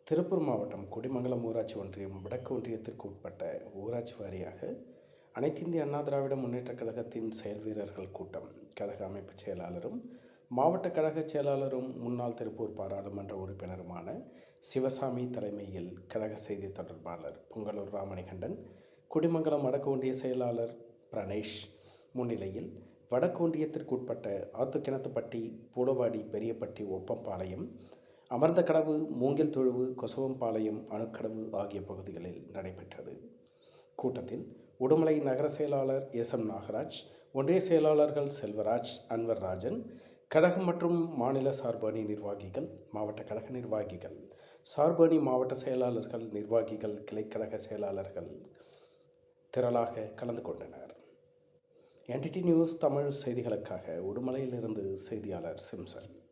திருப்பூர் மாவட்டம் குடிமங்கலம் ஊராட்சி ஒன்றியம் வடக்கு ஒன்றியத்திற்கு உட்பட்ட ஊராட்சி வாரியாக அனைத்திந்திய அண்ணா திராவிட முன்னேற்றக் கழகத்தின் செயல் வீரர்கள் கூட்டம் கழக அமைப்பு செயலாளரும் மாவட்ட கழக செயலாளரும் முன்னாள் திருப்பூர் பாராளுமன்ற உறுப்பினருமான சிவசாமி தலைமையில் கழக செய்தி தொடர்பாளர் பொங்கலூர் ராமணிகண்டன், குடிமங்கலம் வடக்கு ஒன்றிய செயலாளர் பிரணேஷ் முன்னிலையில் வடக்கு ஒன்றியத்திற்குட்பட்ட ஆத்துக்கிணத்துப்பட்டி, பூலவாடி, பெரியப்பட்டி, ஒப்பம்பாளையம், அமர்ந்த கடவு, மூங்கில் தொழுவு, கொசவம்பாளையம், அணுக்கடவு ஆகிய பகுதிகளில் நடைபெற்றது. கூட்டத்தில் உடுமலை நகர செயலாளர் எஸ்.எம். நாகராஜ், ஒன்றிய செயலாளர்கள் செல்வராஜ், அன்வர்ராஜன், கழகம் மற்றும் மாநில சார்பு அணி நிர்வாகிகள், மாவட்ட கழக நிர்வாகிகள், சார்பு அணி மாவட்ட செயலாளர்கள், நிர்வாகிகள், கிளைக்கழக செயலாளர்கள் திரளாக கலந்து கொண்டனர். NTT நியூஸ் தமிழ் செய்திகளுக்காக உடுமலையிலிருந்து செய்தியாளர் சிம்சன்.